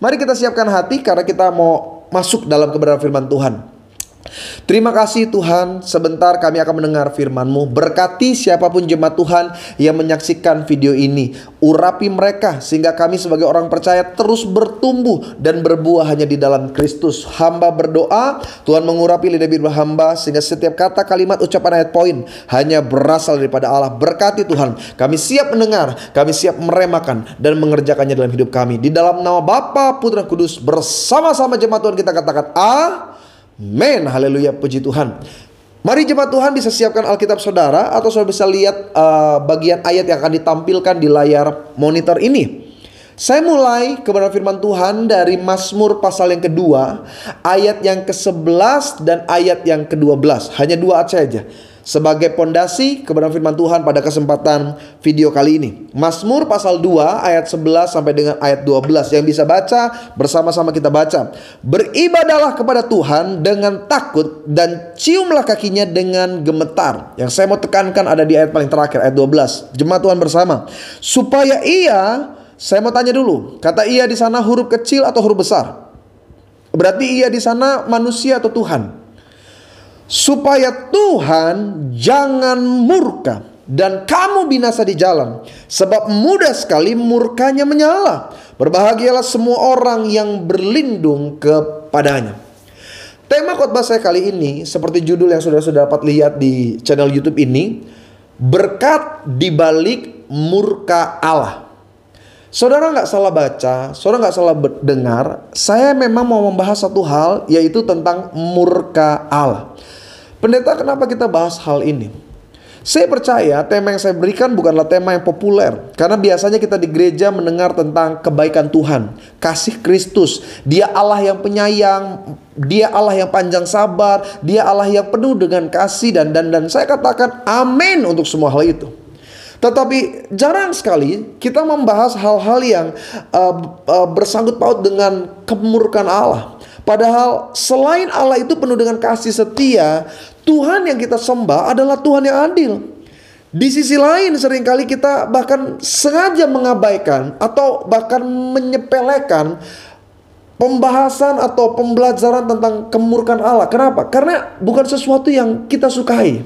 Mari kita siapkan hati karena kita mau masuk dalam kebenaran firman Tuhan. Terima kasih Tuhan, sebentar kami akan mendengar firman-Mu. Berkati siapapun jemaat Tuhan yang menyaksikan video ini. Urapi mereka sehingga kami sebagai orang percaya terus bertumbuh dan berbuah hanya di dalam Kristus. Hamba berdoa, Tuhan mengurapi lidah bibir hamba sehingga setiap kata, kalimat, ucapan, ayat, poin hanya berasal daripada Allah. Berkati Tuhan, kami siap mendengar, kami siap meremakan dan mengerjakannya dalam hidup kami. Di dalam nama Bapa, Putra, Kudus, bersama-sama jemaat Tuhan kita katakan amin. Haleluya, puji Tuhan. Mari jemaat Tuhan bisa siapkan Alkitab saudara, atau saudara bisa lihat bagian ayat yang akan ditampilkan di layar monitor ini. Saya mulai kebenaran firman Tuhan dari Mazmur pasal yang kedua, ayat yang ke-11 dan ayat yang ke-12. Hanya 2 ayat saja sebagai pondasi kebenaran firman Tuhan pada kesempatan video kali ini. Mazmur pasal 2 ayat 11 sampai dengan ayat 12. Yang bisa baca, bersama-sama kita baca. Beribadahlah kepada Tuhan dengan takut dan ciumlah kakinya dengan gemetar. Yang saya mau tekankan ada di ayat paling terakhir, ayat 12. Jemaat Tuhan bersama. Supaya saya mau tanya dulu, kata ia di sana huruf kecil atau huruf besar? Berarti ia di sana manusia atau Tuhan? Supaya Tuhan jangan murka dan kamu binasa di jalan, sebab mudah sekali murkanya menyala. Berbahagialah semua orang yang berlindung kepadanya. Tema khotbah saya kali ini seperti judul yang sudah dapat lihat di channel YouTube ini, berkat di balik murka Allah. Saudara nggak salah baca, saudara nggak salah dengar. Saya memang mau membahas satu hal, yaitu tentang murka Allah. Pendeta, kenapa kita bahas hal ini? Saya percaya tema yang saya berikan bukanlah tema yang populer. Karena biasanya kita di gereja mendengar tentang kebaikan Tuhan, kasih Kristus. Dia Allah yang penyayang, Dia Allah yang panjang sabar, Dia Allah yang penuh dengan kasih dan saya katakan amin untuk semua hal itu. Tetapi jarang sekali kita membahas hal-hal yang bersangkut paut dengan kemurkaan Allah. Padahal selain Allah itu penuh dengan kasih setia, Tuhan yang kita sembah adalah Tuhan yang adil. Di sisi lain seringkali kita bahkan sengaja mengabaikan atau bahkan menyepelekan pembahasan atau pembelajaran tentang kemurkaan Allah. Kenapa? Karena bukan sesuatu yang kita sukai.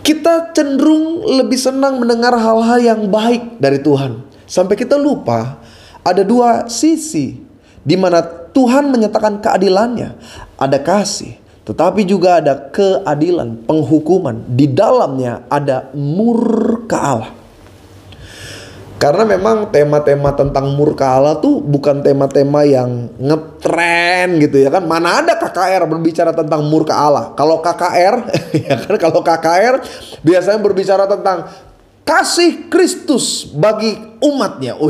Kita cenderung lebih senang mendengar hal-hal yang baik dari Tuhan. Sampai kita lupa ada 2 sisi di mana Tuhan menyatakan keadilannya. Ada kasih, tetapi juga ada keadilan, penghukuman. Di dalamnya ada murka Allah. Karena memang tema-tema tentang murka Allah tuh bukan tema-tema yang ngetren gitu ya kan. Mana ada KKR berbicara tentang murka Allah. Kalau KKR ya kan, kalau KKR biasanya berbicara tentang kasih Kristus bagi umatnya.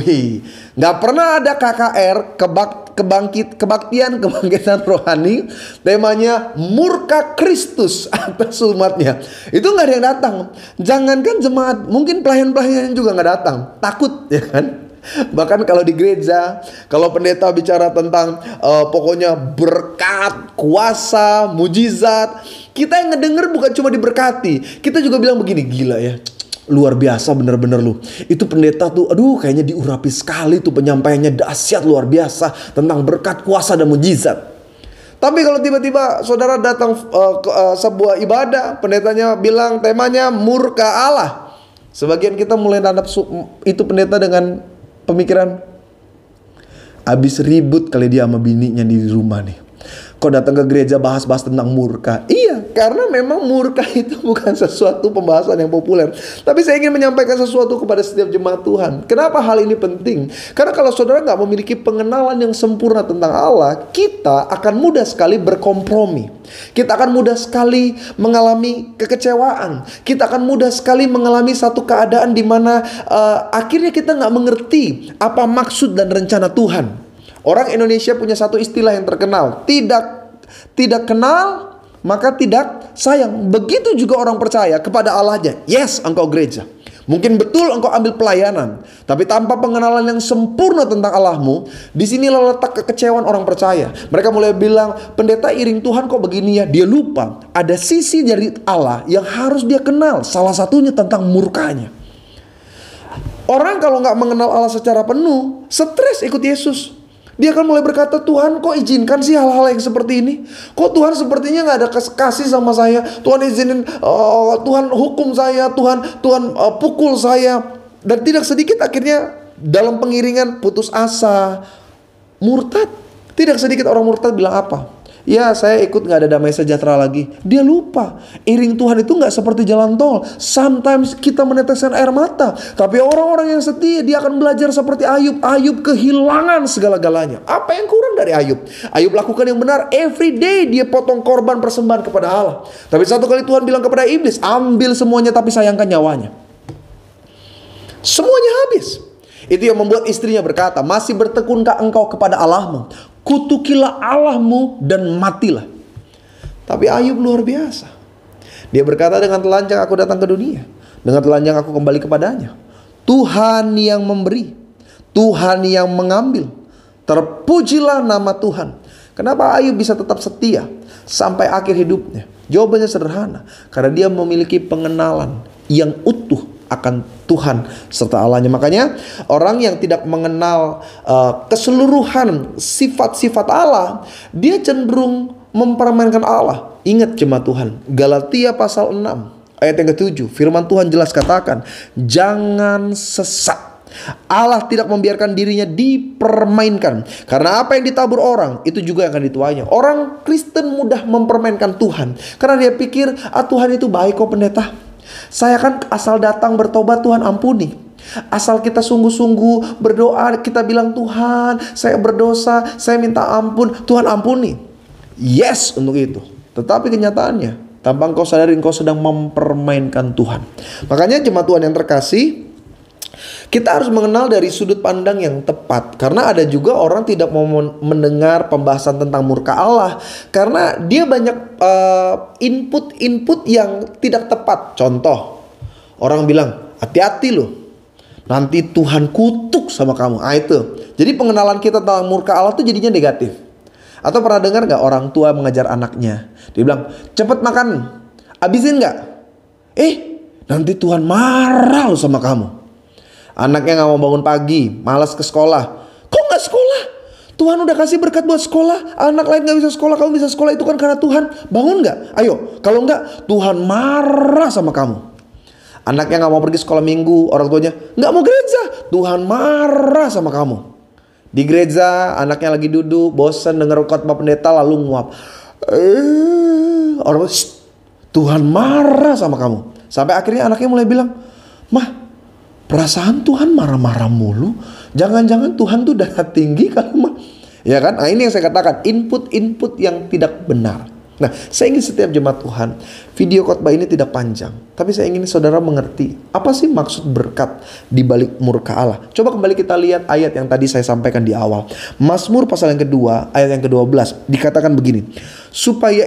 Nggak pernah ada KKR kebaktian kebangkitan rohani temanya murka Kristus atas umatnya. Itu nggak ada yang datang. Jangankan jemaat, mungkin pelayan-pelayan juga nggak datang, takut ya kan. Bahkan kalau di gereja, kalau pendeta bicara tentang pokoknya berkat, kuasa, mujizat, kita yang ngedenger bukan cuma diberkati, kita juga bilang begini, gila ya, luar biasa bener-bener lu. Itu pendeta tuh, aduh kayaknya diurapi sekali tuh, penyampaiannya dahsyat luar biasa tentang berkat, kuasa, dan mujizat. Tapi kalau tiba-tiba saudara datang ke sebuah ibadah, pendetanya bilang temanya murka Allah, sebagian kita mulai nanggap itu pendeta dengan pemikiran, abis ribut kali dia sama bininya di rumah nih, kok datang ke gereja bahas-bahas tentang murka. Iya, karena memang murka itu bukan sesuatu pembahasan yang populer. Tapi saya ingin menyampaikan sesuatu kepada setiap jemaat Tuhan. Kenapa hal ini penting? Karena kalau saudara gak memiliki pengenalan yang sempurna tentang Allah, kita akan mudah sekali berkompromi. Kita akan mudah sekali mengalami kekecewaan. Kita akan mudah sekali mengalami satu keadaan di mana akhirnya kita gak mengerti apa maksud dan rencana Tuhan. Orang Indonesia punya satu istilah yang terkenal, tidak kenal maka tidak sayang. Begitu juga orang percaya kepada Allahnya. Yes, engkau gereja, mungkin betul engkau ambil pelayanan, tapi tanpa pengenalan yang sempurna tentang Allahmu, disinilah letak kekecewaan orang percaya. Mereka mulai bilang, pendeta iring Tuhan kok begini ya. Dia lupa ada sisi dari Allah yang harus dia kenal. Salah satunya tentang murkanya. Orang kalau nggak mengenal Allah secara penuh, stres ikut Yesus. Dia akan mulai berkata, Tuhan kok izinkan sih hal-hal yang seperti ini? Kok Tuhan sepertinya nggak ada kasih sama saya? Tuhan izinin, Tuhan hukum saya, Tuhan pukul saya. Dan tidak sedikit akhirnya dalam pengiringan putus asa, murtad. Tidak sedikit orang murtad bilang apa? Ya saya ikut gak ada damai sejahtera lagi. Dia lupa iring Tuhan itu gak seperti jalan tol. Sometimes kita meneteskan air mata. Tapi orang-orang yang setia, dia akan belajar seperti Ayub. Ayub kehilangan segala-galanya. Apa yang kurang dari Ayub? Ayub lakukan yang benar. Every day dia potong korban persembahan kepada Allah. Tapi satu kali Tuhan bilang kepada iblis, ambil semuanya tapi sayangkan nyawanya. Semuanya habis. Itu yang membuat istrinya berkata, masih bertekunkah engkau kepada Allahmu? Kutukilah Allahmu dan matilah. Tapi Ayub luar biasa. Dia berkata, dengan telanjang aku datang ke dunia, dengan telanjang aku kembali kepadanya. Tuhan yang memberi, Tuhan yang mengambil. Terpujilah nama Tuhan. Kenapa Ayub bisa tetap setia sampai akhir hidupnya? Jawabannya sederhana. Karena dia memiliki pengenalan yang utuh akan Tuhan serta Allahnya. Makanya orang yang tidak mengenal keseluruhan sifat-sifat Allah, dia cenderung mempermainkan Allah. Ingat jemaat Tuhan, Galatia pasal 6 ayat yang ke-7, firman Tuhan jelas katakan, jangan sesat. Allah tidak membiarkan dirinya dipermainkan. Karena apa yang ditabur orang, itu juga yang akan dituainya. Orang Kristen mudah mempermainkan Tuhan, karena dia pikir, Tuhan itu baik kok pendeta. Saya kan asal datang bertobat Tuhan ampuni. Asal kita sungguh-sungguh berdoa, kita bilang Tuhan saya berdosa, saya minta ampun, Tuhan ampuni. Yes untuk itu. Tetapi kenyataannya, tanpa engkau sadari engkau sedang mempermainkan Tuhan. Makanya jemaat Tuhan yang terkasih, kita harus mengenal dari sudut pandang yang tepat. Karena ada juga orang tidak mau mendengar pembahasan tentang murka Allah, karena dia banyak input-input yang tidak tepat. Contoh, orang bilang, hati-hati loh, nanti Tuhan kutuk sama kamu. Itu. Jadi pengenalan kita tentang murka Allah itu jadinya negatif. Atau pernah dengar gak orang tua mengajar anaknya? Dia bilang, cepet makan, habisin gak? Nanti Tuhan marah loh sama kamu. Anaknya gak mau bangun pagi, malas ke sekolah. Kok gak sekolah? Tuhan udah kasih berkat buat sekolah. Anak lain gak bisa sekolah, kamu bisa sekolah. Itu kan karena Tuhan. Bangun gak? Ayo, kalau enggak, Tuhan marah sama kamu. Anaknya gak mau pergi sekolah minggu, orang tuanya gak mau gereja, Tuhan marah sama kamu. Di gereja, anaknya lagi duduk, bosan denger khotbah pendeta, lalu nguap. Orang Tuhan marah sama kamu. Sampai akhirnya anaknya mulai bilang, Mah, perasaan Tuhan marah-marah mulu. Jangan-jangan Tuhan tuh darah tinggi kali mah. Ya kan? Nah ini yang saya katakan, input-input yang tidak benar. Nah, saya ingin setiap jemaat Tuhan, video khotbah ini tidak panjang, tapi saya ingin saudara mengerti apa sih maksud berkat di balik murka Allah. Coba kembali kita lihat ayat yang tadi saya sampaikan di awal. Mazmur pasal yang kedua, ayat yang ke-12 dikatakan begini. Supaya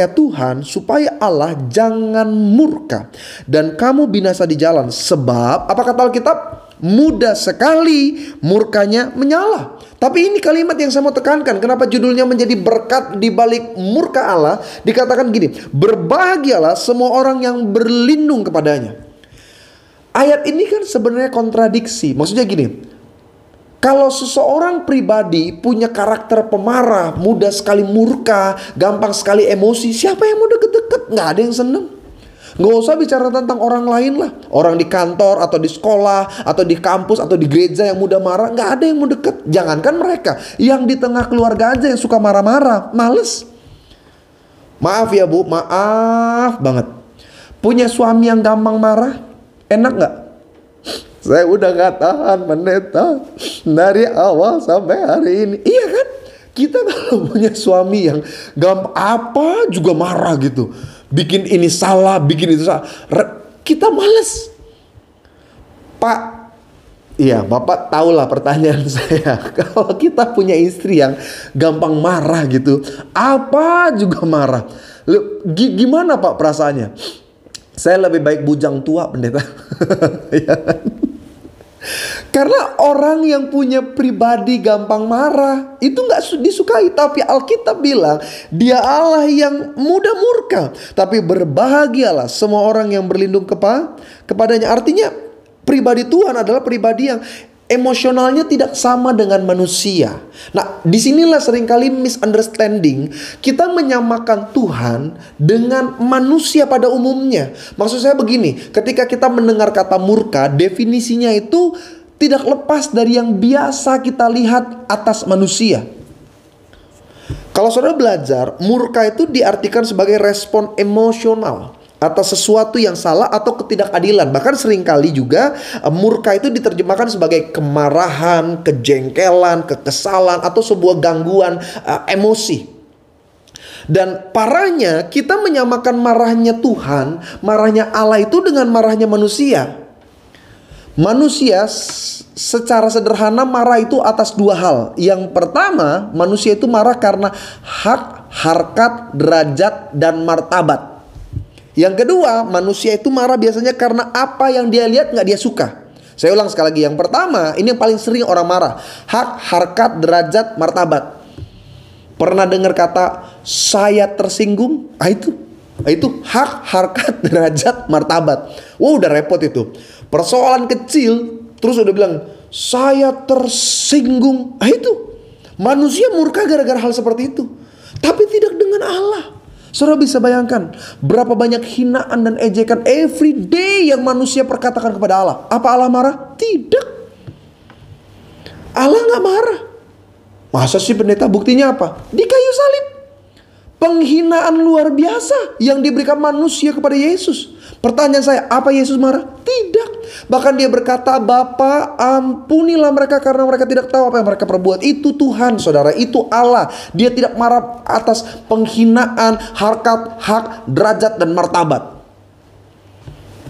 Tuhan, supaya Allah jangan murka dan kamu binasa di jalan. Sebab apa kata Alkitab? Mudah sekali murkanya menyala. Tapi ini kalimat yang saya mau tekankan. Kenapa judulnya menjadi berkat di balik murka Allah? Dikatakan gini, berbahagialah semua orang yang berlindung kepadanya. Ayat ini kan sebenarnya kontradiksi. Maksudnya gini, kalau seseorang pribadi punya karakter pemarah, mudah sekali murka, gampang sekali emosi, siapa yang mau deket-deket? Nggak ada yang seneng. Nggak usah bicara tentang orang lain lah. Orang di kantor atau di sekolah atau di kampus atau di gereja yang mudah marah, nggak ada yang mau deket. Jangankan mereka, yang di tengah keluarga aja yang suka marah-marah, males. Maaf ya Bu, maaf banget. Punya suami yang gampang marah, enak nggak? Saya udah gak tahan pendeta dari awal sampai hari ini. Iya kan? Kita kalau punya suami yang gampang apa juga marah gitu, bikin ini salah, bikin itu salah, kita males. Pak, iya Bapak tahulah pertanyaan saya. Kalau kita punya istri yang gampang marah gitu, apa juga marah, gimana Pak perasaannya? Saya lebih baik bujang tua pendeta. Ya kan? Karena orang yang punya pribadi gampang marah itu gak disukai. Tapi Alkitab bilang dia Allah yang mudah murka, tapi berbahagialah semua orang yang berlindung kepadanya. Artinya Pribadi Tuhan adalah pribadi yang emosionalnya tidak sama dengan manusia. Nah, disinilah seringkali misunderstanding. Kita menyamakan Tuhan dengan manusia pada umumnya. Maksud saya begini, ketika kita mendengar kata murka, definisinya itu tidak lepas dari yang biasa kita lihat atas manusia. Kalau saudara belajar, murka itu diartikan sebagai respon emosional atas sesuatu yang salah atau ketidakadilan. Bahkan seringkali juga murka itu diterjemahkan sebagai kemarahan, kejengkelan, kekesalan, atau sebuah gangguan emosi. Dan parahnya kita menyamakan marahnya Tuhan, marahnya Allah itu dengan marahnya manusia. Manusia secara sederhana marah itu atas dua hal. Yang pertama, manusia itu marah karena hak, harkat, derajat, dan martabat. Yang kedua, manusia itu marah biasanya karena apa yang dia lihat nggak dia suka. Saya ulang sekali lagi. Yang pertama, ini yang paling sering orang marah. Hak, harkat, derajat, martabat. Pernah dengar kata saya tersinggung? Itu hak, harkat, derajat, martabat. Wah, udah repot itu. Persoalan kecil, terus udah bilang saya tersinggung. Itu manusia murka gara-gara hal seperti itu. Tapi tidak dengan Allah. Saudara bisa bayangkan berapa banyak hinaan dan ejekan every day yang manusia perkatakan kepada Allah. Apa Allah marah? Tidak. Allah nggak marah. Masa sih pendeta? Buktinya apa? Di kayu salib. Penghinaan luar biasa yang diberikan manusia kepada Yesus. Pertanyaan saya, apa Yesus marah? Tidak. Bahkan dia berkata, Bapa, ampunilah mereka karena mereka tidak tahu apa yang mereka perbuat. Itu Tuhan, saudara. Itu Allah. Dia tidak marah atas penghinaan, harkat, hak, derajat, dan martabat.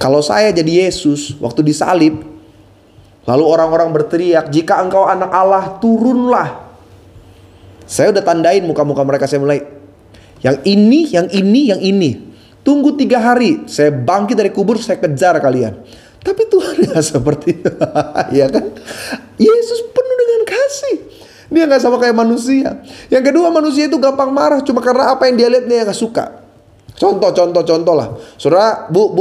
Kalau saya jadi Yesus waktu disalib, lalu orang-orang berteriak, jika engkau anak Allah, turunlah. Saya udah tandain muka-muka mereka. Saya mulai, yang ini, yang ini, yang ini. Tunggu 3 hari, saya bangkit dari kubur, saya kejar kalian. Tapi Tuhan gak seperti itu. Ya kan? Yesus penuh dengan kasih. Dia gak sama kayak manusia. Yang kedua, manusia itu gampang marah cuma karena apa yang dia lihat dia gak suka. Contoh lah. Saudara, bu,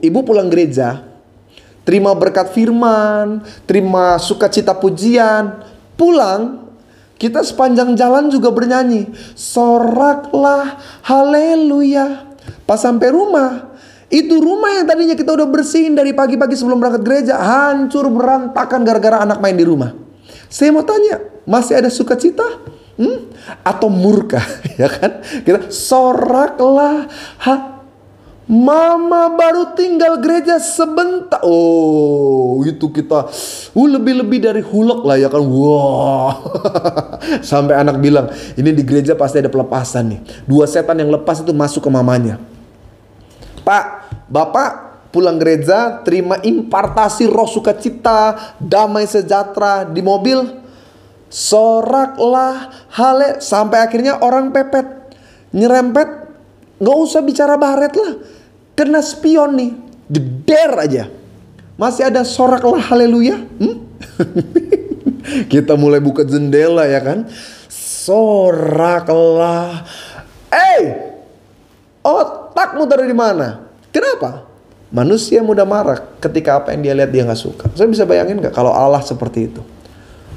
ibu pulang gereja, terima berkat firman, terima sukacita pujian, pulang. Kita sepanjang jalan juga bernyanyi, soraklah haleluya. Pas sampai rumah, itu rumah yang tadinya kita udah bersihin dari pagi-pagi sebelum berangkat gereja, hancur berantakan gara-gara anak main di rumah. Saya mau tanya, masih ada sukacita? Atau murka? Ya kan? Kita soraklah Mama baru tinggal gereja sebentar. Oh, itu kita lebih-lebih dari hulek lah ya kan. Wah. Sampai anak bilang, ini di gereja pasti ada pelepasan nih. 2 setan yang lepas itu masuk ke mamanya. Pak, Bapak pulang gereja, terima impartasi roh sukacita, damai sejahtera di mobil. Soraklah hale. Sampai akhirnya orang pepet, nyerempet. Gak usah bicara baret lah. Kena spion nih. Jeder aja. Masih ada soraklah haleluya. Kita mulai buka jendela ya kan. Soraklah. Otakmu taruh di mana? Kenapa? Manusia mudah marah ketika apa yang dia lihat dia gak suka. Saya bisa bayangin gak kalau Allah seperti itu?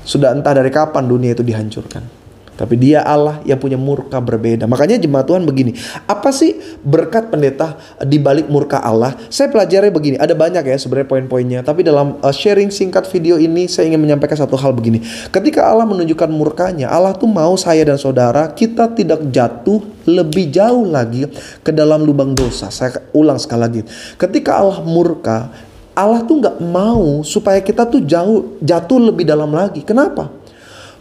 Sudah entah dari kapan dunia itu dihancurkan. Tapi dia Allah yang punya murka berbeda. Makanya jemaat Tuhan begini. Apa sih berkat pendeta di balik murka Allah? Saya pelajari begini. Ada banyak ya sebenarnya poin-poinnya. Tapi dalam sharing singkat video ini saya ingin menyampaikan satu hal begini. Ketika Allah menunjukkan murkanya, Allah tuh mau saya dan saudara kita tidak jatuh lebih jauh lagi ke dalam lubang dosa. Saya ulang sekali lagi. Ketika Allah murka, Allah tuh gak mau supaya kita tuh jatuh lebih dalam lagi. Kenapa?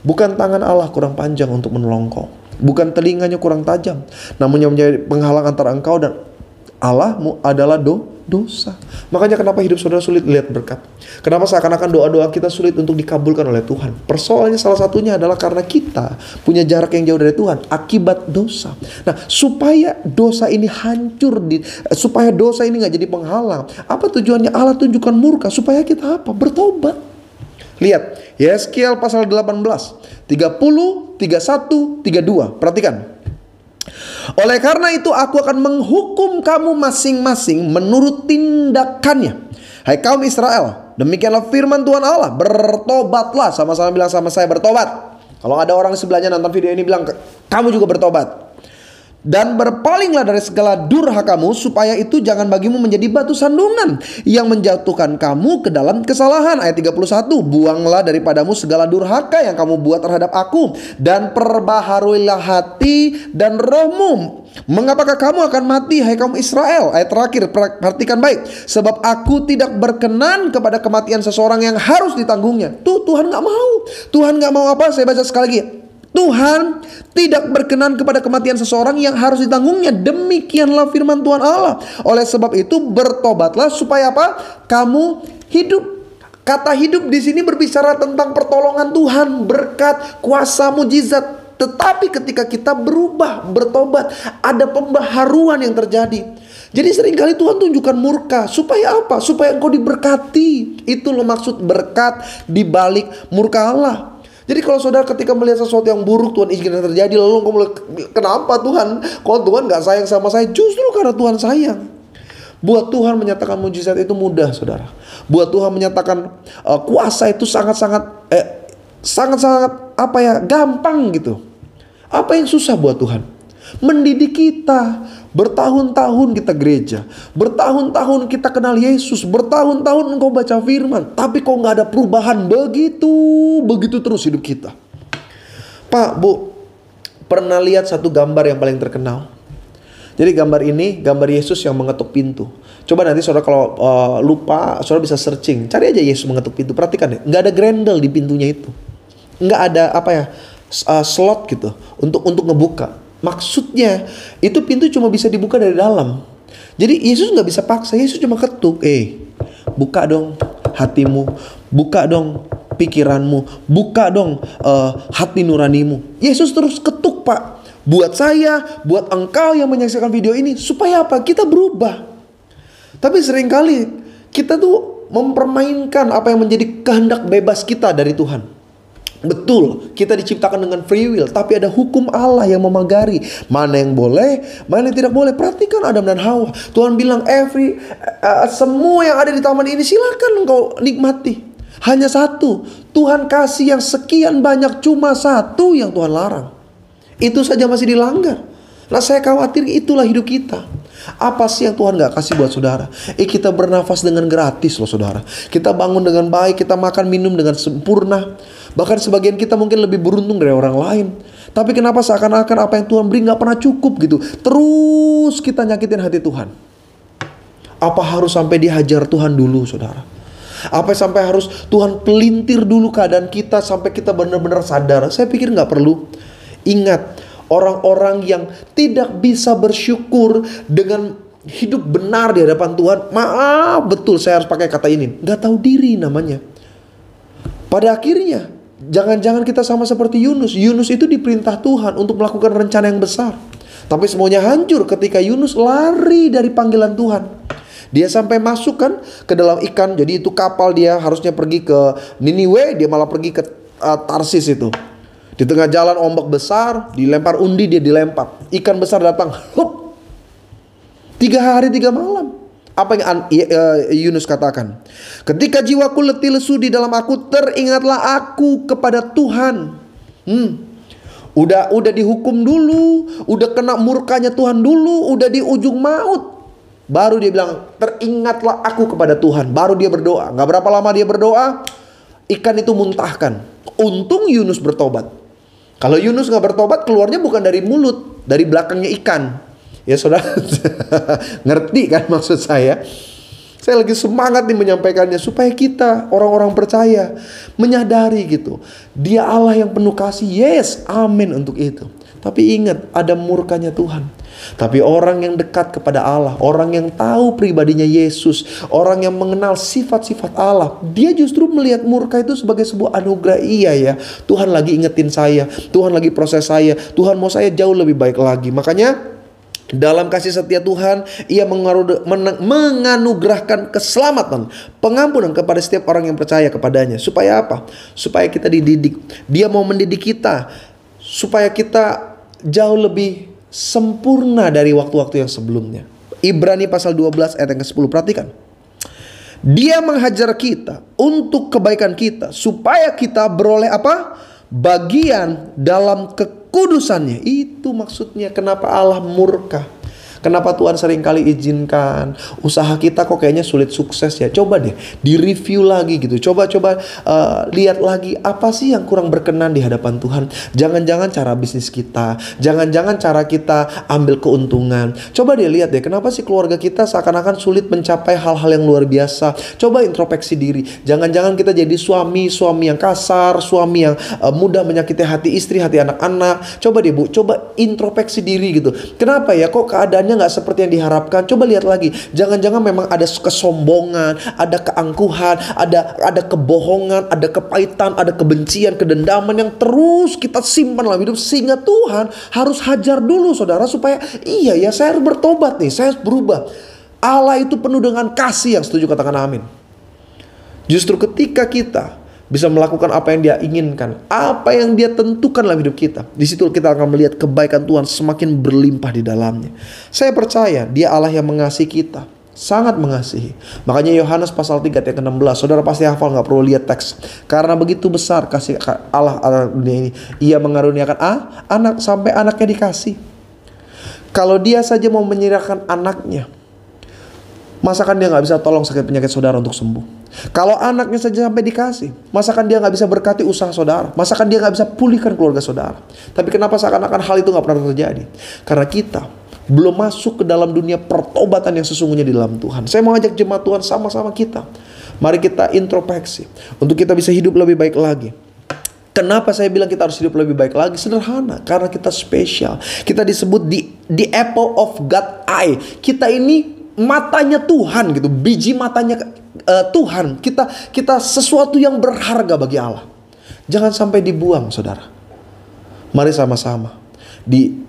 Bukan tangan Allah kurang panjang untuk menolong kau. Bukan telinganya kurang tajam. Namun yang menjadi penghalang antara engkau dan Allahmu adalah dosa. Makanya kenapa hidup saudara sulit lihat berkat. Kenapa seakan-akan doa-doa kita sulit untuk dikabulkan oleh Tuhan. Persoalannya salah satunya adalah karena kita punya jarak yang jauh dari Tuhan. Akibat dosa. Nah, supaya dosa ini hancur. Supaya dosa ini gak jadi penghalang. Apa tujuannya Allah tunjukkan murka? Supaya kita apa? Bertobat. Lihat, Yeskiel pasal 18, 30, 31, 32. Perhatikan. Oleh karena itu aku akan menghukum kamu masing-masing menurut tindakannya. Hai kaum Israel, demikianlah firman Tuhan Allah, bertobatlah. Sama-sama bilang sama saya, bertobat. Kalau ada orang sebelahnya nonton video ini bilang, kamu juga bertobat. Dan berpalinglah dari segala durhakamu, supaya itu jangan bagimu menjadi batu sandungan yang menjatuhkan kamu ke dalam kesalahan. Ayat 31, buanglah daripadamu segala durhaka yang kamu buat terhadap aku, dan perbaharuilah hati dan rohmu. Mengapakah kamu akan mati, hai kaum Israel? Ayat terakhir, perhatikan baik. Sebab aku tidak berkenan kepada kematian seseorang yang harus ditanggungnya. Tuhan gak mau. Tuhan gak mau apa? Saya baca sekali lagi. Tuhan tidak berkenan kepada kematian seseorang yang harus ditanggungnya. Demikianlah firman Tuhan Allah. Oleh sebab itu bertobatlah supaya apa? Kamu hidup. Kata hidup di sini berbicara tentang pertolongan Tuhan, berkat, kuasa, mujizat. Tetapi ketika kita berubah, bertobat, ada pembaharuan yang terjadi. Jadi seringkali Tuhan tunjukkan murka. Supaya apa? Supaya engkau diberkati. Itu loh maksud berkat di balik murka Allah. Jadi kalau saudara ketika melihat sesuatu yang buruk Tuhan izinkan terjadi, lalu engkau mulai, kenapa Tuhan? Kok Tuhan gak sayang sama saya? Justru karena Tuhan sayang. Buat Tuhan menyatakan mujizat itu mudah, saudara. Buat Tuhan menyatakan kuasa itu sangat-sangat gampang gitu. Apa yang susah buat Tuhan? Mendidik kita. Bertahun-tahun kita gereja, bertahun-tahun kita kenal Yesus, bertahun-tahun engkau baca firman, tapi kok gak ada perubahan, begitu terus hidup kita. Pak, Bu, pernah lihat satu gambar yang paling terkenal? Jadi gambar ini, gambar Yesus yang mengetuk pintu. Coba nanti saudara kalau lupa, saudara bisa searching, cari aja Yesus mengetuk pintu. Perhatikan deh, gak ada grendel di pintunya itu, gak ada slot gitu untuk ngebuka. Maksudnya itu pintu cuma bisa dibuka dari dalam. Jadi Yesus gak bisa paksa. Yesus cuma ketuk. Buka dong hatimu, buka dong pikiranmu, buka dong hati nuranimu. Yesus terus ketuk, Pak. Buat saya, buat engkau yang menyaksikan video ini, supaya apa? Kita berubah. Tapi seringkali kita tuh mempermainkan apa yang menjadi kehendak bebas kita dari Tuhan. Betul, kita diciptakan dengan free will, tapi ada hukum Allah yang memagari mana yang boleh, mana yang tidak boleh. Perhatikan Adam dan Hawa. Tuhan bilang semua yang ada di taman ini silakan engkau nikmati. Hanya satu, Tuhan kasih yang sekian banyak, cuma satu yang Tuhan larang. Itu saja masih dilanggar. Nah, saya khawatir itulah hidup kita. Apa sih yang Tuhan gak kasih buat saudara? Kita bernafas dengan gratis loh saudara. Kita bangun dengan baik, kita makan minum dengan sempurna. Bahkan sebagian kita mungkin lebih beruntung dari orang lain. Tapi kenapa seakan-akan apa yang Tuhan beri gak pernah cukup gitu? Terus kita nyakitin hati Tuhan. Apa harus sampai dihajar Tuhan dulu saudara? Apa sampai harus Tuhan pelintir dulu keadaan kita sampai kita benar-benar sadar? Saya pikir gak perlu. Ingat, orang-orang yang tidak bisa bersyukur dengan hidup benar di hadapan Tuhan, maaf betul saya harus pakai kata ini, gak tahu diri namanya. Pada akhirnya jangan-jangan kita sama seperti Yunus. Yunus itu diperintah Tuhan untuk melakukan rencana yang besar, tapi semuanya hancur ketika Yunus lari dari panggilan Tuhan. Dia sampai masuk kan ke dalam ikan. Jadi itu kapal dia harusnya pergi ke Niniwe, dia malah pergi ke Tarsis itu. Di tengah jalan ombak besar, dilempar undi, dia dilempar. Ikan besar datang, 3 hari 3 malam. Apa yang Yunus katakan? Ketika jiwaku letih lesu di dalam aku, teringatlah aku kepada Tuhan. Udah dihukum dulu, udah kena murkanya Tuhan dulu, udah di ujung maut. Baru dia bilang, teringatlah aku kepada Tuhan. Baru dia berdoa. Gak berapa lama dia berdoa, ikan itu muntahkan. Untung Yunus bertobat. Kalau Yunus gak bertobat, keluarnya bukan dari mulut, dari belakangnya ikan. Ya saudara, ngerti kan maksud saya? Saya lagi semangat nih menyampaikannya supaya kita orang-orang percaya menyadari gitu. Dia Allah yang penuh kasih. Yes, amin untuk itu. Tapi ingat, ada murkanya Tuhan. Tapi orang yang dekat kepada Allah, orang yang tahu pribadinya Yesus, orang yang mengenal sifat-sifat Allah, dia justru melihat murka itu sebagai sebuah anugerah. Iya ya, Tuhan lagi ingetin saya, Tuhan lagi proses saya, Tuhan mau saya jauh lebih baik lagi. Makanya dalam kasih setia Tuhan, Ia menganugerahkan keselamatan, pengampunan kepada setiap orang yang percaya kepadanya. Supaya apa? Supaya kita dididik. Dia mau mendidik kita supaya kita jauh lebih sempurna dari waktu-waktu yang sebelumnya. Ibrani pasal 12 ayat yang ke-10, perhatikan. Dia menghajar kita untuk kebaikan kita, supaya kita beroleh apa? Bagian dalam kekudusannya. Itu maksudnya kenapa Allah murka. Kenapa Tuhan seringkali izinkan usaha kita kok kayaknya sulit sukses ya. Coba deh di-review lagi gitu. Coba lihat lagi apa sih yang kurang berkenan di hadapan Tuhan. Jangan-jangan cara bisnis kita, jangan-jangan cara kita ambil keuntungan. Coba deh lihat deh, kenapa sih keluarga kita seakan-akan sulit mencapai hal-hal yang luar biasa. Coba introspeksi diri. Jangan-jangan kita jadi suami yang kasar, suami yang mudah menyakiti hati istri, hati anak-anak. Coba deh Bu, coba introspeksi diri gitu. Kenapa ya kok keadaannya nggak seperti yang diharapkan? Coba lihat lagi. Jangan-jangan memang ada kesombongan, ada keangkuhan, ada kebohongan, ada kepahitan, ada kebencian, kedendaman yang terus kita simpan dalam hidup, sehingga Tuhan harus hajar dulu saudara, supaya iya ya saya harus bertobat nih, saya harus berubah. Allah itu penuh dengan kasih, yang setuju katakan amin. Justru ketika kita bisa melakukan apa yang Dia inginkan, apa yang Dia tentukan dalam hidup kita, di situ kita akan melihat kebaikan Tuhan semakin berlimpah di dalamnya. Saya percaya Dia Allah yang mengasihi kita, sangat mengasihi. Makanya Yohanes pasal 3 ayat 16, saudara pasti hafal, gak perlu lihat teks. Karena begitu besar kasih Allah atas dunia ini, Ia mengaruniakan anak sampai anaknya dikasih. Kalau Dia saja mau menyerahkan anaknya, masakan Dia gak bisa tolong sakit penyakit saudara untuk sembuh? Kalau anaknya saja sampai dikasih, masakan Dia gak bisa berkati usaha saudara? Masakan Dia gak bisa pulihkan keluarga saudara? Tapi kenapa seakan-akan hal itu gak pernah terjadi? Karena kita belum masuk ke dalam dunia pertobatan yang sesungguhnya di dalam Tuhan. Saya mau ajak jemaat Tuhan sama-sama kita, mari kita introspeksi untuk kita bisa hidup lebih baik lagi. Kenapa saya bilang kita harus hidup lebih baik lagi? Sederhana, karena kita spesial. Kita disebut the apple of God eye. Kita ini matanya Tuhan gitu, biji matanya Tuhan. Kita sesuatu yang berharga bagi Allah. Jangan sampai dibuang saudara. Mari sama-sama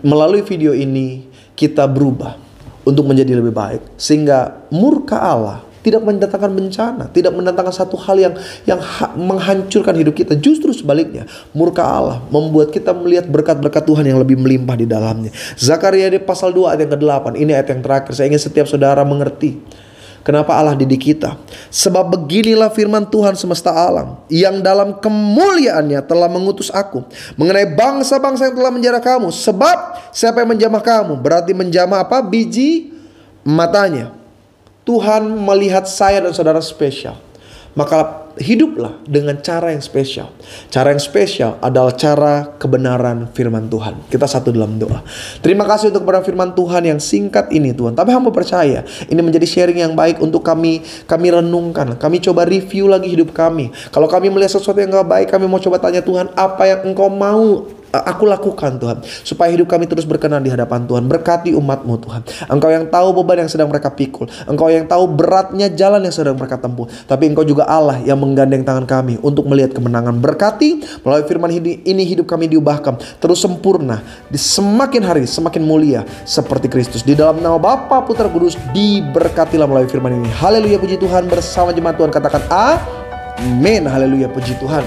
melalui video ini kita berubah untuk menjadi lebih baik, sehingga murka Allah tidak mendatangkan bencana, tidak mendatangkan satu hal yang menghancurkan hidup kita. Justru sebaliknya, murka Allah membuat kita melihat berkat-berkat Tuhan yang lebih melimpah di dalamnya. Zakaria di pasal 2 ayat yang ke-8, ini ayat yang terakhir. Saya ingin setiap saudara mengerti kenapa Allah didik kita. Sebab beginilah firman Tuhan semesta alam, yang dalam kemuliaannya telah mengutus aku mengenai bangsa-bangsa yang telah menjamah kamu. Sebab siapa yang menjamah kamu? Berarti menjamah apa? Biji matanya. Tuhan melihat saya dan saudara spesial. Maka hiduplah dengan cara yang spesial. Cara yang spesial adalah cara kebenaran firman Tuhan. Kita satu dalam doa. Terima kasih untuk kebenaran firman Tuhan yang singkat ini Tuhan. Tapi hamba percaya ini menjadi sharing yang baik untuk kami renungkan. Kami coba review lagi hidup kami. Kalau kami melihat sesuatu yang gak baik, kami mau coba tanya Tuhan, apa yang Engkau mau aku lakukan Tuhan, supaya hidup kami terus berkenan di hadapan Tuhan. Berkati umat-Mu Tuhan. Engkau yang tahu beban yang sedang mereka pikul, Engkau yang tahu beratnya jalan yang sedang mereka tempuh. Tapi Engkau juga Allah yang menggandeng tangan kami untuk melihat kemenangan. Berkati melalui firman ini hidup kami diubahkan terus sempurna, semakin hari semakin mulia seperti Kristus. Di dalam nama Bapa, Putra, Kudus, diberkatilah melalui firman ini. Haleluya, puji Tuhan. Bersama jemaat Tuhan katakan amin. Haleluya, puji Tuhan.